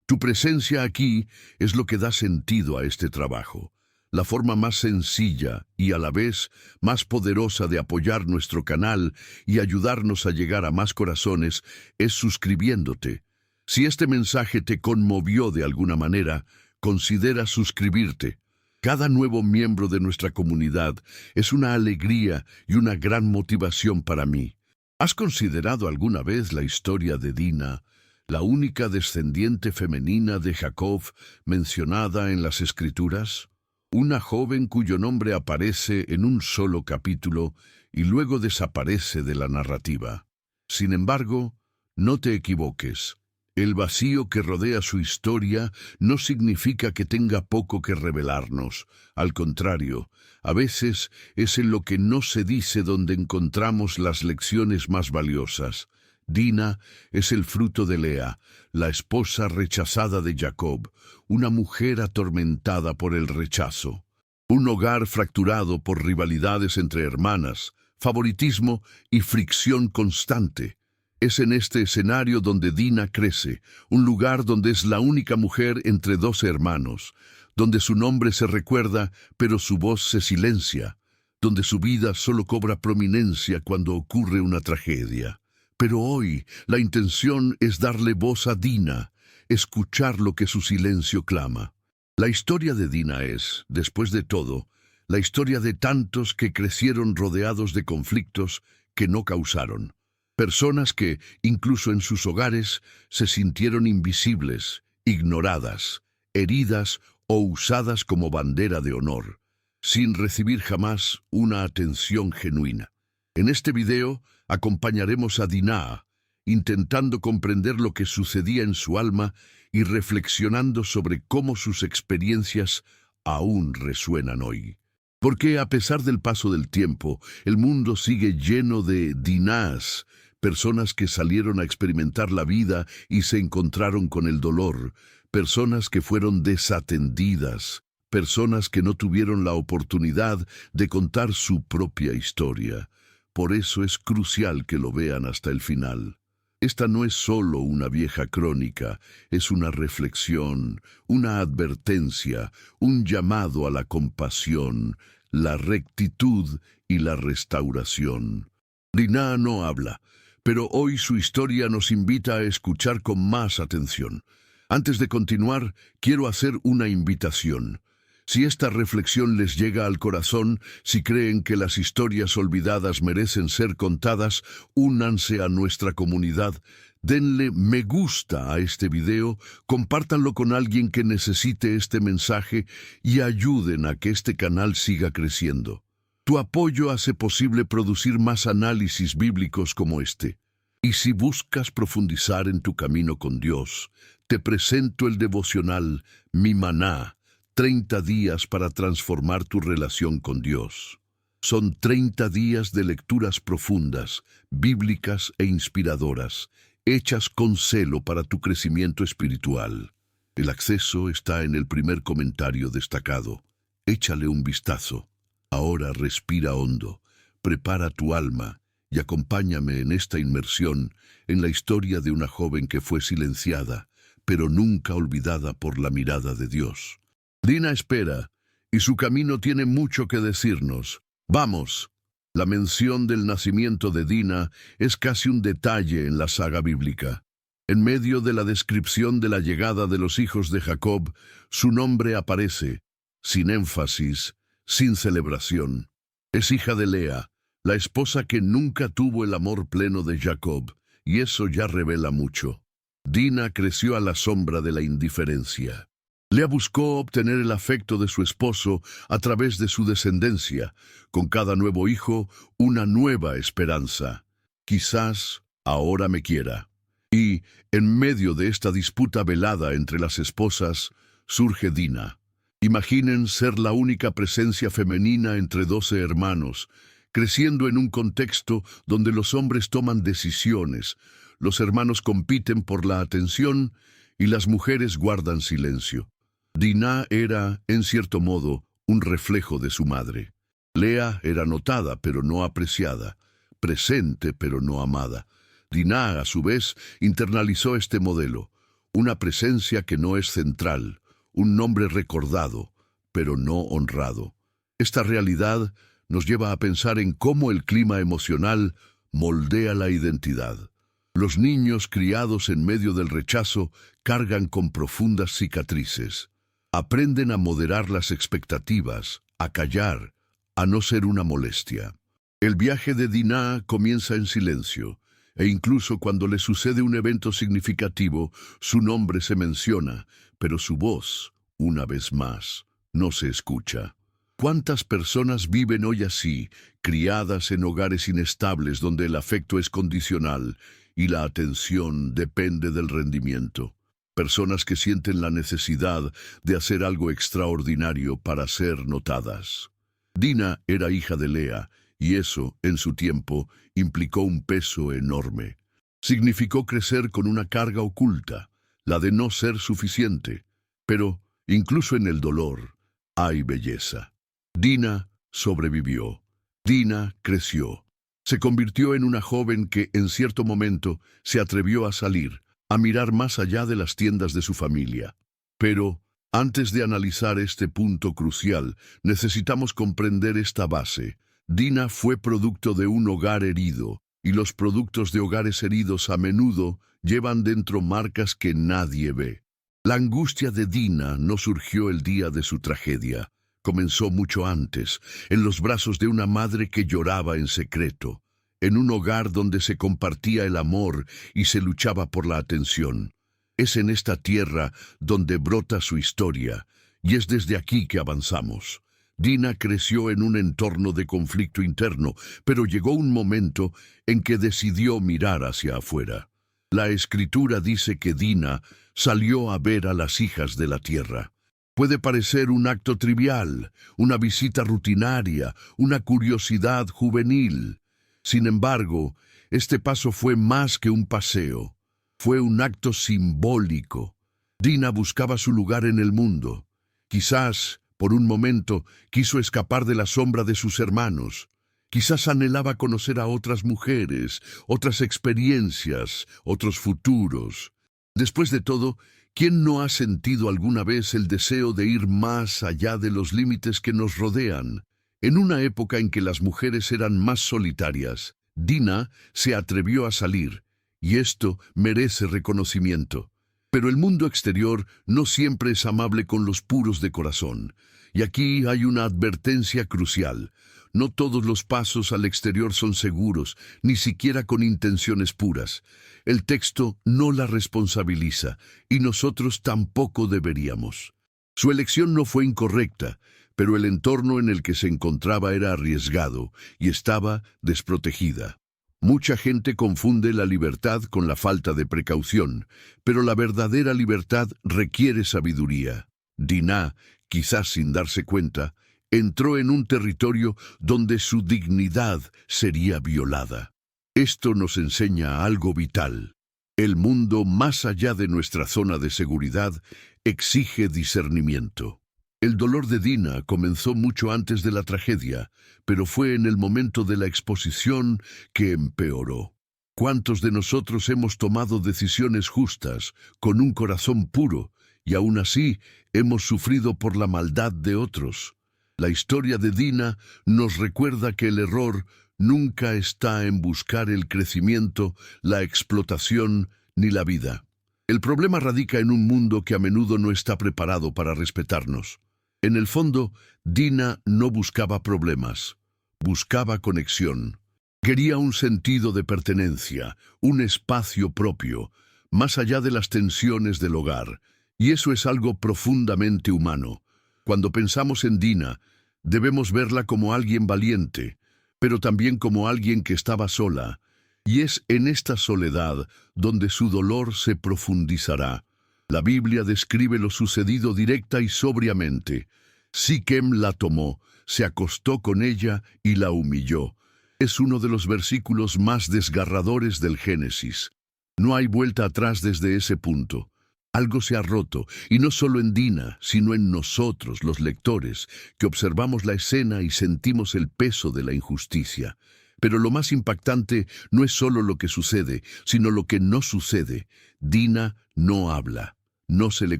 Tu presencia aquí es lo que da sentido a este trabajo. La forma más sencilla y a la vez más poderosa de apoyar nuestro canal y ayudarnos a llegar a más corazones es suscribiéndote. Si este mensaje te conmovió de alguna manera, considera suscribirte. Cada nuevo miembro de nuestra comunidad es una alegría y una gran motivación para mí. ¿Has considerado alguna vez la historia de Dina, la única descendiente femenina de Jacob mencionada en las Escrituras? Una joven cuyo nombre aparece en un solo capítulo y luego desaparece de la narrativa. Sin embargo, no te equivoques. El vacío que rodea su historia no significa que tenga poco que revelarnos. Al contrario, a veces es en lo que no se dice donde encontramos las lecciones más valiosas. Dina es el fruto de Lea, la esposa rechazada de Jacob, una mujer atormentada por el rechazo. Un hogar fracturado por rivalidades entre hermanas, favoritismo y fricción constante. Es en este escenario donde Dina crece, un lugar donde es la única mujer entre 12 hermanos, donde su nombre se recuerda, pero su voz se silencia, donde su vida solo cobra prominencia cuando ocurre una tragedia. Pero hoy la intención es darle voz a Dina, escuchar lo que su silencio clama. La historia de Dina es, después de todo, la historia de tantos que crecieron rodeados de conflictos que no causaron. Personas que, incluso en sus hogares, se sintieron invisibles, ignoradas, heridas o usadas como bandera de honor, sin recibir jamás una atención genuina. En este video acompañaremos a Dina, intentando comprender lo que sucedía en su alma y reflexionando sobre cómo sus experiencias aún resuenan hoy. Porque a pesar del paso del tiempo, el mundo sigue lleno de Dinás, personas que salieron a experimentar la vida y se encontraron con el dolor, personas que fueron desatendidas, personas que no tuvieron la oportunidad de contar su propia historia. Por eso es crucial que lo vean hasta el final. Esta no es solo una vieja crónica, es una reflexión, una advertencia, un llamado a la compasión, la rectitud y la restauración. Dina no habla, pero hoy su historia nos invita a escuchar con más atención. Antes de continuar, quiero hacer una invitación. Si esta reflexión les llega al corazón, si creen que las historias olvidadas merecen ser contadas, únanse a nuestra comunidad, denle me gusta a este video, compártanlo con alguien que necesite este mensaje y ayuden a que este canal siga creciendo. Tu apoyo hace posible producir más análisis bíblicos como este. Y si buscas profundizar en tu camino con Dios, te presento el devocional Mi Maná, 30 días para transformar tu relación con Dios. Son 30 días de lecturas profundas, bíblicas e inspiradoras, hechas con celo para tu crecimiento espiritual. El acceso está en el primer comentario destacado. Échale un vistazo. Ahora respira hondo, prepara tu alma y acompáñame en esta inmersión en la historia de una joven que fue silenciada, pero nunca olvidada por la mirada de Dios. Dina espera, y su camino tiene mucho que decirnos. ¡Vamos! La mención del nacimiento de Dina es casi un detalle en la saga bíblica. En medio de la descripción de la llegada de los hijos de Jacob, su nombre aparece, sin énfasis, sin celebración. Es hija de Lea, la esposa que nunca tuvo el amor pleno de Jacob, y eso ya revela mucho. Dina creció a la sombra de la indiferencia. Lea buscó obtener el afecto de su esposo a través de su descendencia, con cada nuevo hijo una nueva esperanza. Quizás ahora me quiera. Y, en medio de esta disputa velada entre las esposas, surge Dina. Imaginen ser la única presencia femenina entre 12 hermanos, creciendo en un contexto donde los hombres toman decisiones, los hermanos compiten por la atención y las mujeres guardan silencio. Dina era, en cierto modo, un reflejo de su madre. Lea era notada pero no apreciada, presente pero no amada. Dina, a su vez, internalizó este modelo. una presencia que no es central, un nombre recordado, pero no honrado. Esta realidad nos lleva a pensar en cómo el clima emocional moldea la identidad. Los niños criados en medio del rechazo cargan con profundas cicatrices. Aprenden a moderar las expectativas, a callar, a no ser una molestia. El viaje de Dinah comienza en silencio, e incluso cuando le sucede un evento significativo, su nombre se menciona, pero su voz, una vez más, no se escucha. ¿Cuántas personas viven hoy así, criadas en hogares inestables donde el afecto es condicional y la atención depende del rendimiento? Personas que sienten la necesidad de hacer algo extraordinario para ser notadas. Dinah era hija de Lea, y eso, en su tiempo, implicó un peso enorme. Significó crecer con una carga oculta, la de no ser suficiente. Pero, incluso en el dolor, hay belleza. Dinah sobrevivió. Dinah creció. Se convirtió en una joven que, en cierto momento, se atrevió a salir, a mirar más allá de las tiendas de su familia. Pero, antes de analizar este punto crucial, necesitamos comprender esta base. Dinah fue producto de un hogar herido, y los productos de hogares heridos a menudo llevan dentro marcas que nadie ve. La angustia de Dinah no surgió el día de su tragedia. Comenzó mucho antes, en los brazos de una madre que lloraba en secreto, en un hogar donde se compartía el amor y se luchaba por la atención. Es en esta tierra donde brota su historia, y es desde aquí que avanzamos. Dinah creció en un entorno de conflicto interno, pero llegó un momento en que decidió mirar hacia afuera. La Escritura dice que Dinah salió a ver a las hijas de la tierra. Puede parecer un acto trivial, una visita rutinaria, una curiosidad juvenil. Sin embargo, este paso fue más que un paseo. Fue un acto simbólico. Dinah buscaba su lugar en el mundo. Quizás, por un momento, quiso escapar de la sombra de sus hermanos. Quizás anhelaba conocer a otras mujeres, otras experiencias, otros futuros. Después de todo, ¿quién no ha sentido alguna vez el deseo de ir más allá de los límites que nos rodean? En una época en que las mujeres eran más solitarias, Dinah se atrevió a salir, y esto merece reconocimiento. Pero el mundo exterior no siempre es amable con los puros de corazón. Y aquí hay una advertencia crucial. No todos los pasos al exterior son seguros, ni siquiera con intenciones puras. El texto no la responsabiliza, y nosotros tampoco deberíamos. Su elección no fue incorrecta, pero el entorno en el que se encontraba era arriesgado y estaba desprotegida. Mucha gente confunde la libertad con la falta de precaución, pero la verdadera libertad requiere sabiduría. Dinah, quizás sin darse cuenta, entró en un territorio donde su dignidad sería violada. Esto nos enseña algo vital. El mundo más allá de nuestra zona de seguridad exige discernimiento. El dolor de Dinah comenzó mucho antes de la tragedia, pero fue en el momento de la exposición que empeoró. ¿Cuántos de nosotros hemos tomado decisiones justas, con un corazón puro, y aún así hemos sufrido por la maldad de otros? La historia de Dinah nos recuerda que el error nunca está en buscar el crecimiento, la explotación ni la vida. El problema radica en un mundo que a menudo no está preparado para respetarnos. En el fondo, Dinah no buscaba problemas, buscaba conexión. Quería un sentido de pertenencia, un espacio propio, más allá de las tensiones del hogar. Y eso es algo profundamente humano. Cuando pensamos en Dinah, debemos verla como alguien valiente, pero también como alguien que estaba sola. Y es en esta soledad donde su dolor se profundizará. La Biblia describe lo sucedido directa y sobriamente. Siquem la tomó, se acostó con ella y la humilló. Es uno de los versículos más desgarradores del Génesis. No hay vuelta atrás desde ese punto. Algo se ha roto, y no solo en Dinah, sino en nosotros, los lectores, que observamos la escena y sentimos el peso de la injusticia. Pero lo más impactante no es solo lo que sucede, sino lo que no sucede. Dina no habla, no se le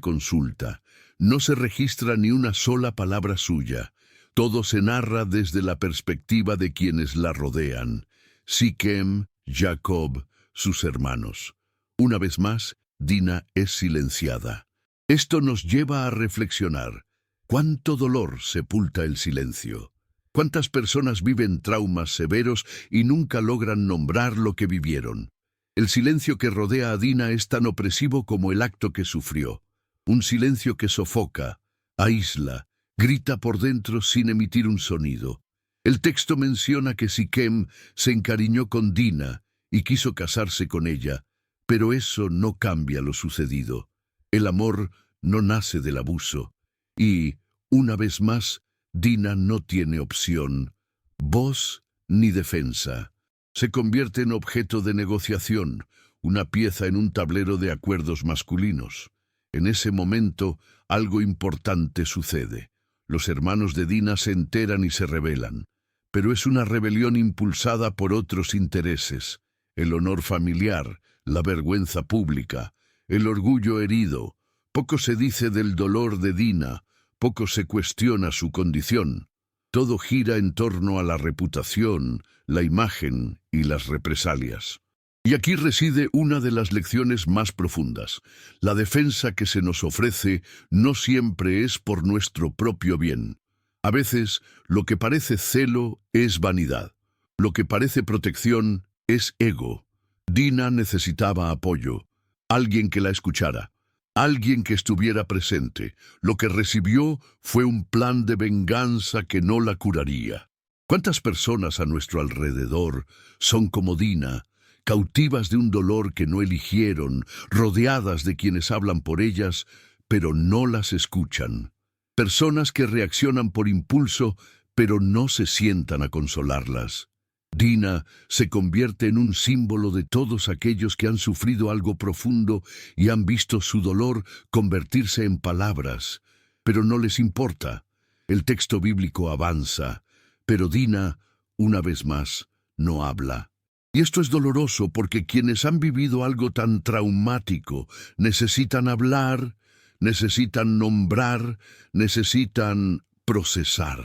consulta, no se registra ni una sola palabra suya. Todo se narra desde la perspectiva de quienes la rodean: Siquem, Jacob, sus hermanos. Una vez más, Dina es silenciada. Esto nos lleva a reflexionar. ¿Cuánto dolor sepulta el silencio? ¿Cuántas personas viven traumas severos y nunca logran nombrar lo que vivieron? El silencio que rodea a Dina es tan opresivo como el acto que sufrió. Un silencio que sofoca, aísla, grita por dentro sin emitir un sonido. El texto menciona que Siquem se encariñó con Dina y quiso casarse con ella, pero eso no cambia lo sucedido. El amor no nace del abuso. Y, una vez más, Dina no tiene opción, voz ni defensa. Se convierte en objeto de negociación, una pieza en un tablero de acuerdos masculinos. En ese momento, algo importante sucede. Los hermanos de Dina se enteran y se rebelan. Pero es una rebelión impulsada por otros intereses: el honor familiar, la vergüenza pública, el orgullo herido. Poco se dice del dolor de Dina, poco se cuestiona su condición. Todo gira en torno a la reputación, la imagen y las represalias. Y aquí reside una de las lecciones más profundas. La defensa que se nos ofrece no siempre es por nuestro propio bien. A veces, lo que parece celo es vanidad. Lo que parece protección es ego. Dina necesitaba apoyo, alguien que la escuchara, alguien que estuviera presente. Lo que recibió fue un plan de venganza que no la curaría. ¿Cuántas personas a nuestro alrededor son como Dina, cautivas de un dolor que no eligieron, rodeadas de quienes hablan por ellas, pero no las escuchan? Personas que reaccionan por impulso, pero no se sientan a consolarlas. Dina se convierte en un símbolo de todos aquellos que han sufrido algo profundo y han visto su dolor convertirse en palabras, pero no les importa. El texto bíblico avanza, pero Dina, una vez más, no habla. Y esto es doloroso porque quienes han vivido algo tan traumático necesitan hablar, necesitan nombrar, necesitan procesar.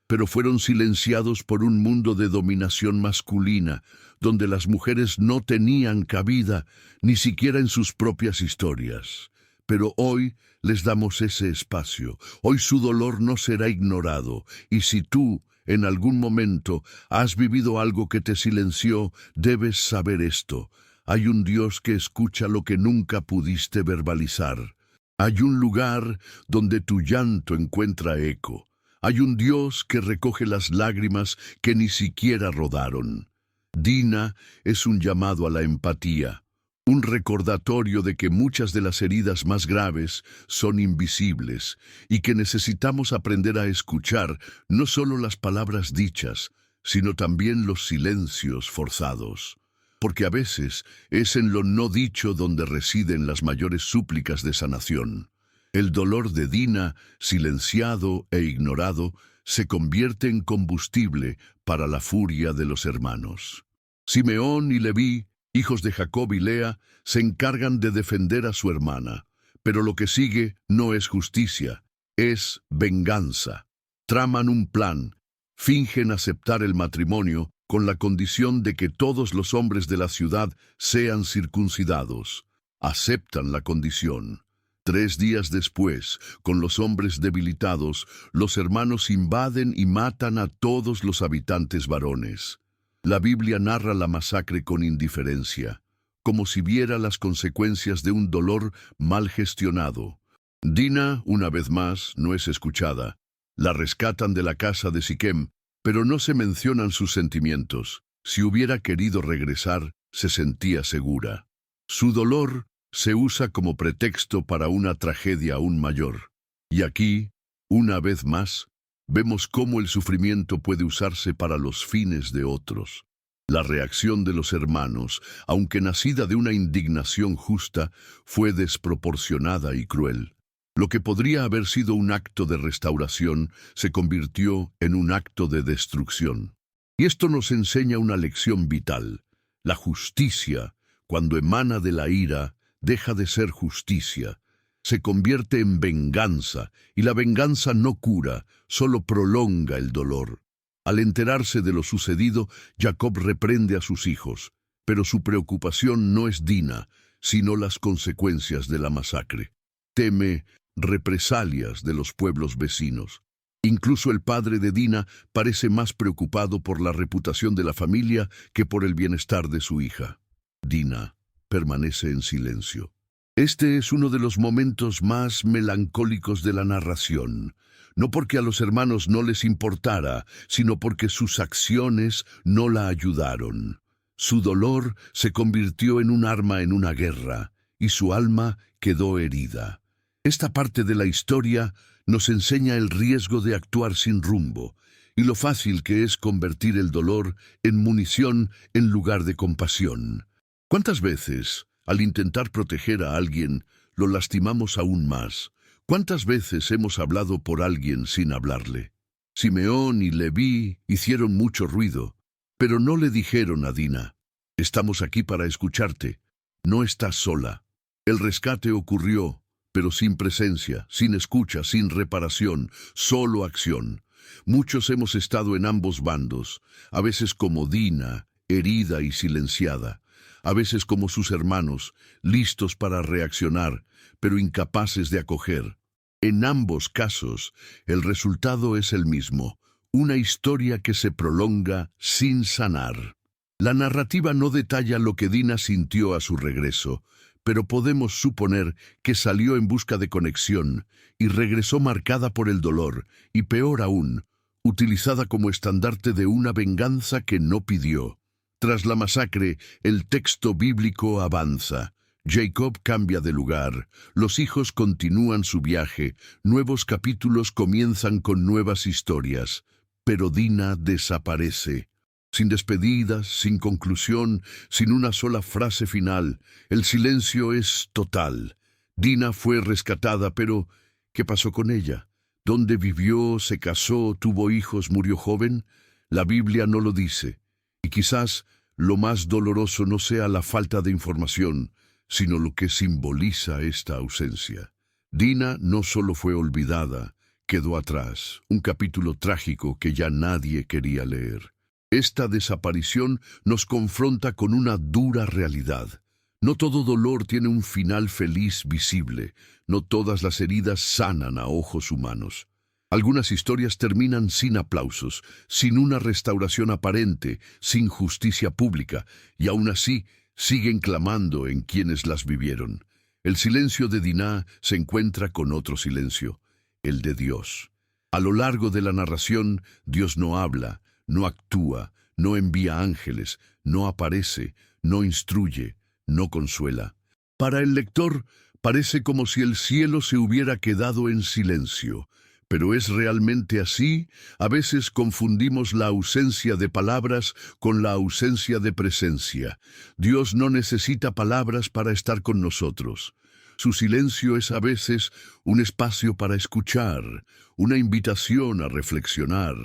Pero fueron silenciados por un mundo de dominación masculina, donde las mujeres no tenían cabida, ni siquiera en sus propias historias. Pero hoy les damos ese espacio. Hoy su dolor no será ignorado. Y si tú, en algún momento, has vivido algo que te silenció, debes saber esto: hay un Dios que escucha lo que nunca pudiste verbalizar. Hay un lugar donde tu llanto encuentra eco. Hay un Dios que recoge las lágrimas que ni siquiera rodaron. Dina es un llamado a la empatía, un recordatorio de que muchas de las heridas más graves son invisibles y que necesitamos aprender a escuchar no solo las palabras dichas, sino también los silencios forzados. Porque a veces es en lo no dicho donde residen las mayores súplicas de sanación. El dolor de Dina, silenciado e ignorado, se convierte en combustible para la furia de los hermanos. Simeón y Leví, hijos de Jacob y Lea, se encargan de defender a su hermana, pero lo que sigue no es justicia, es venganza. Traman un plan, fingen aceptar el matrimonio con la condición de que todos los hombres de la ciudad sean circuncidados. Aceptan la condición. 3 días después, con los hombres debilitados, los hermanos invaden y matan a todos los habitantes varones. La Biblia narra la masacre con indiferencia, como si viera las consecuencias de un dolor mal gestionado. Dina, una vez más, no es escuchada. La rescatan de la casa de Siquem, pero no se mencionan sus sentimientos. Si hubiera querido regresar, se sentía segura. Su dolor se usa como pretexto para una tragedia aún mayor. Y aquí, una vez más, vemos cómo el sufrimiento puede usarse para los fines de otros. La reacción de los hermanos, aunque nacida de una indignación justa, fue desproporcionada y cruel. Lo que podría haber sido un acto de restauración se convirtió en un acto de destrucción. Y esto nos enseña una lección vital. La justicia, cuando emana de la ira, deja de ser justicia. Se convierte en venganza, y la venganza no cura, solo prolonga el dolor. Al enterarse de lo sucedido, Jacob reprende a sus hijos, pero su preocupación no es Dina, sino las consecuencias de la masacre. Teme represalias de los pueblos vecinos. Incluso el padre de Dina parece más preocupado por la reputación de la familia que por el bienestar de su hija. Dina permanece en silencio. Este es uno de los momentos más melancólicos de la narración, no porque a los hermanos no les importara, sino porque sus acciones no la ayudaron. Su dolor se convirtió en un arma en una guerra, y su alma quedó herida. Esta parte de la historia nos enseña el riesgo de actuar sin rumbo, y lo fácil que es convertir el dolor en munición en lugar de compasión. ¿Cuántas veces, al intentar proteger a alguien, lo lastimamos aún más? ¿Cuántas veces hemos hablado por alguien sin hablarle? Simeón y Leví hicieron mucho ruido, pero no le dijeron a Dina: estamos aquí para escucharte, no estás sola. El rescate ocurrió, pero sin presencia, sin escucha, sin reparación, solo acción. Muchos hemos estado en ambos bandos, a veces como Dina, herida y silenciada, a veces como sus hermanos, listos para reaccionar, pero incapaces de acoger. En ambos casos, el resultado es el mismo, una historia que se prolonga sin sanar. La narrativa no detalla lo que Dina sintió a su regreso, pero podemos suponer que salió en busca de conexión y regresó marcada por el dolor, y peor aún, utilizada como estandarte de una venganza que no pidió. Tras la masacre, el texto bíblico avanza. Jacob cambia de lugar, los hijos continúan su viaje, nuevos capítulos comienzan con nuevas historias, pero Dina desaparece. Sin despedidas, sin conclusión, sin una sola frase final, el silencio es total. Dina fue rescatada, pero ¿qué pasó con ella? ¿Dónde vivió, se casó, tuvo hijos, murió joven? La Biblia no lo dice. Y quizás lo más doloroso no sea la falta de información, sino lo que simboliza esta ausencia. Dina no solo fue olvidada, quedó atrás, un capítulo trágico que ya nadie quería leer. Esta desaparición nos confronta con una dura realidad. No todo dolor tiene un final feliz visible, no todas las heridas sanan a ojos humanos. Algunas historias terminan sin aplausos, sin una restauración aparente, sin justicia pública, y aún así siguen clamando en quienes las vivieron. El silencio de Dina se encuentra con otro silencio, el de Dios. A lo largo de la narración, Dios no habla, no actúa, no envía ángeles, no aparece, no instruye, no consuela. Para el lector, parece como si el cielo se hubiera quedado en silencio. ¿Pero es realmente así? A veces confundimos la ausencia de palabras con la ausencia de presencia. Dios no necesita palabras para estar con nosotros. Su silencio es a veces un espacio para escuchar, una invitación a reflexionar,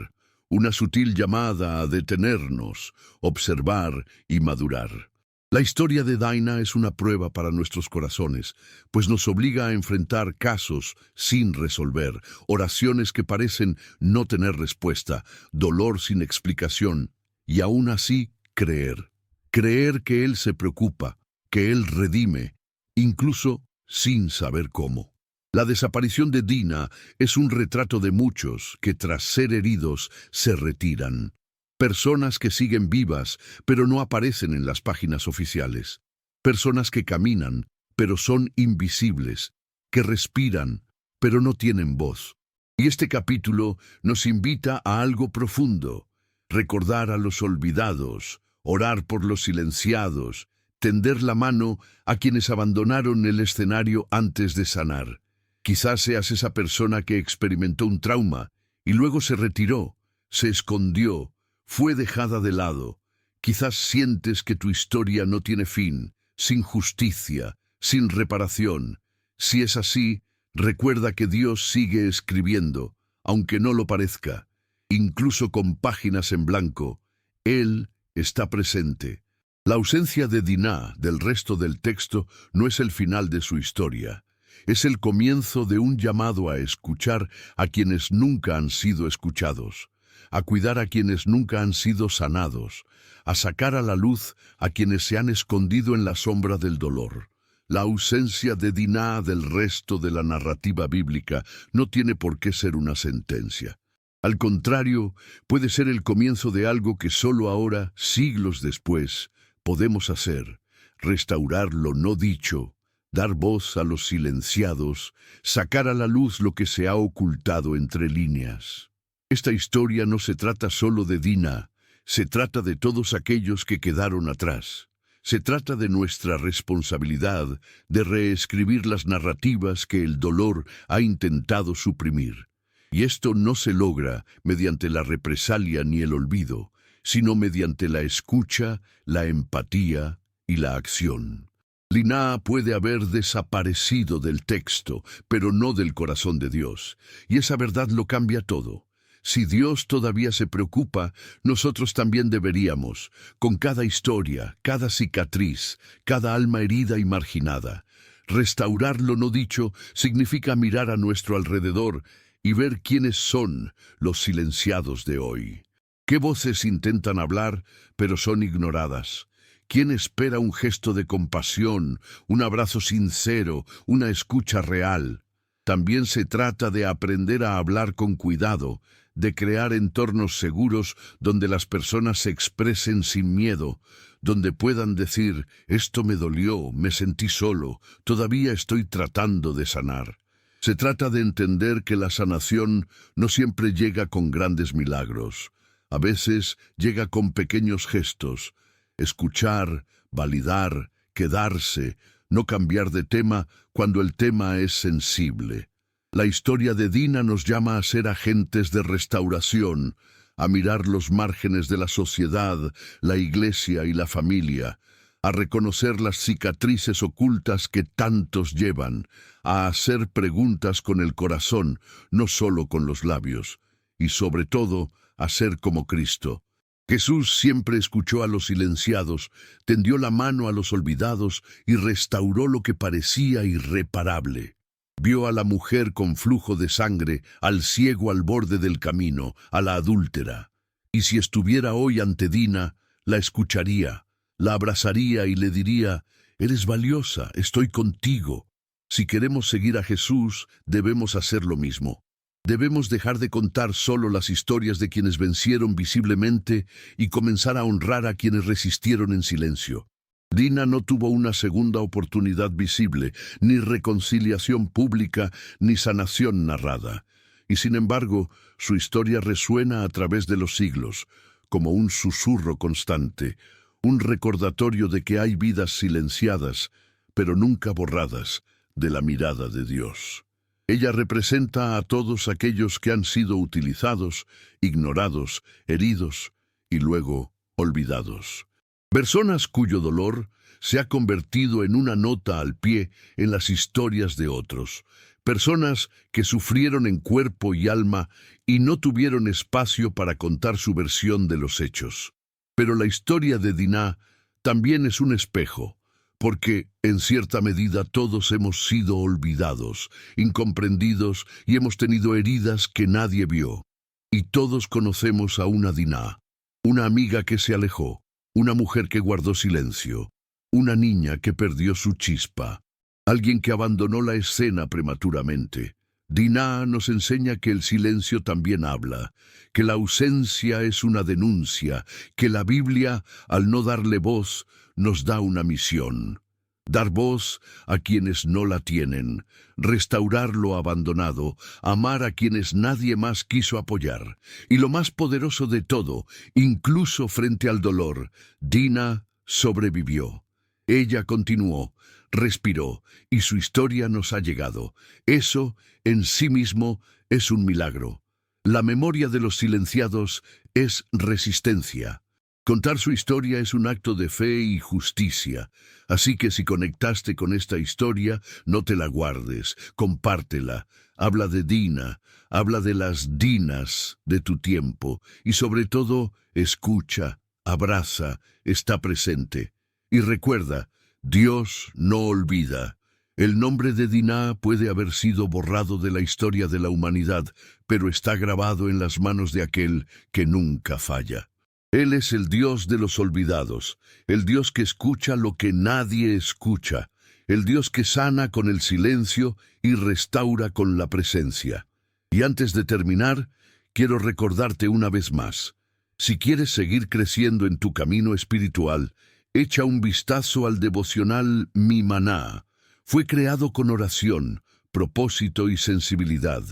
una sutil llamada a detenernos, observar y madurar. La historia de Dina es una prueba para nuestros corazones, pues nos obliga a enfrentar casos sin resolver, oraciones que parecen no tener respuesta, dolor sin explicación, y aún así creer. Creer que Él se preocupa, que Él redime, incluso sin saber cómo. La desaparición de Dina es un retrato de muchos que tras ser heridos se retiran. Personas que siguen vivas, pero no aparecen en las páginas oficiales. Personas que caminan, pero son invisibles, que respiran, pero no tienen voz. Y este capítulo nos invita a algo profundo: recordar a los olvidados, orar por los silenciados, tender la mano a quienes abandonaron el escenario antes de sanar. Quizás seas esa persona que experimentó un trauma y luego se retiró, se escondió, fue dejada de lado. Quizás sientes que tu historia no tiene fin, sin justicia, sin reparación. Si es así, recuerda que Dios sigue escribiendo, aunque no lo parezca. Incluso con páginas en blanco, Él está presente. La ausencia de Dinah del resto del texto no es el final de su historia. Es el comienzo de un llamado a escuchar a quienes nunca han sido escuchados, a cuidar a quienes nunca han sido sanados, a sacar a la luz a quienes se han escondido en la sombra del dolor. La ausencia de Dinah del resto de la narrativa bíblica no tiene por qué ser una sentencia. Al contrario, puede ser el comienzo de algo que solo ahora, siglos después, podemos hacer: restaurar lo no dicho, dar voz a los silenciados, sacar a la luz lo que se ha ocultado entre líneas. Esta historia no se trata solo de Dinah, se trata de todos aquellos que quedaron atrás. Se trata de nuestra responsabilidad de reescribir las narrativas que el dolor ha intentado suprimir. Y esto no se logra mediante la represalia ni el olvido, sino mediante la escucha, la empatía y la acción. Dinah puede haber desaparecido del texto, pero no del corazón de Dios, y esa verdad lo cambia todo. Si Dios todavía se preocupa, nosotros también deberíamos, con cada historia, cada cicatriz, cada alma herida y marginada. Restaurar lo no dicho significa mirar a nuestro alrededor y ver quiénes son los silenciados de hoy. ¿Qué voces intentan hablar, pero son ignoradas? ¿Quién espera un gesto de compasión, un abrazo sincero, una escucha real? También se trata de aprender a hablar con cuidado, de crear entornos seguros donde las personas se expresen sin miedo, donde puedan decir: esto me dolió, me sentí solo, todavía estoy tratando de sanar. Se trata de entender que la sanación no siempre llega con grandes milagros. A veces llega con pequeños gestos: escuchar, validar, quedarse, no cambiar de tema cuando el tema es sensible. La historia de Dinah nos llama a ser agentes de restauración, a mirar los márgenes de la sociedad, la iglesia y la familia, a reconocer las cicatrices ocultas que tantos llevan, a hacer preguntas con el corazón, no solo con los labios, y sobre todo, a ser como Cristo. Jesús siempre escuchó a los silenciados, tendió la mano a los olvidados y restauró lo que parecía irreparable. Vio a la mujer con flujo de sangre, al ciego al borde del camino, a la adúltera. Y si estuviera hoy ante Dinah, la escucharía, la abrazaría y le diría: eres valiosa, estoy contigo. Si queremos seguir a Jesús, debemos hacer lo mismo. Debemos dejar de contar solo las historias de quienes vencieron visiblemente y comenzar a honrar a quienes resistieron en silencio. Dinah no tuvo una segunda oportunidad visible, ni reconciliación pública, ni sanación narrada. Y sin embargo, su historia resuena a través de los siglos, como un susurro constante, un recordatorio de que hay vidas silenciadas, pero nunca borradas, de la mirada de Dios. Ella representa a todos aquellos que han sido utilizados, ignorados, heridos y luego olvidados. Personas cuyo dolor se ha convertido en una nota al pie en las historias de otros. Personas que sufrieron en cuerpo y alma y no tuvieron espacio para contar su versión de los hechos. Pero la historia de Dinah también es un espejo, porque, en cierta medida, todos hemos sido olvidados, incomprendidos y hemos tenido heridas que nadie vio. Y todos conocemos a una Dinah, una amiga que se alejó, una mujer que guardó silencio, una niña que perdió su chispa, alguien que abandonó la escena prematuramente. Dinah nos enseña que el silencio también habla, que la ausencia es una denuncia, que la Biblia, al no darle voz, nos da una misión: dar voz a quienes no la tienen, restaurar lo abandonado, amar a quienes nadie más quiso apoyar. Y lo más poderoso de todo, incluso frente al dolor, Dinah sobrevivió. Ella continuó, respiró, y su historia nos ha llegado. Eso, en sí mismo, es un milagro. La memoria de los silenciados es resistencia. Contar su historia es un acto de fe y justicia, así que si conectaste con esta historia, no te la guardes, compártela. Habla de Dinah, habla de las Dinahs de tu tiempo y sobre todo, escucha, abraza, está presente. Y recuerda, Dios no olvida. El nombre de Dinah puede haber sido borrado de la historia de la humanidad, pero está grabado en las manos de aquel que nunca falla. Él es el Dios de los olvidados, el Dios que escucha lo que nadie escucha, el Dios que sana con el silencio y restaura con la presencia. Y antes de terminar, quiero recordarte una vez más. Si quieres seguir creciendo en tu camino espiritual, echa un vistazo al devocional Mi Maná. Fue creado con oración, propósito y sensibilidad.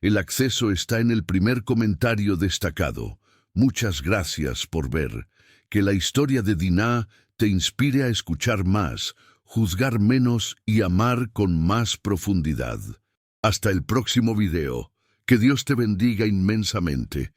El acceso está en el primer comentario destacado. Muchas gracias por ver. Que la historia de Dinah te inspire a escuchar más, juzgar menos y amar con más profundidad. Hasta el próximo video. Que Dios te bendiga inmensamente.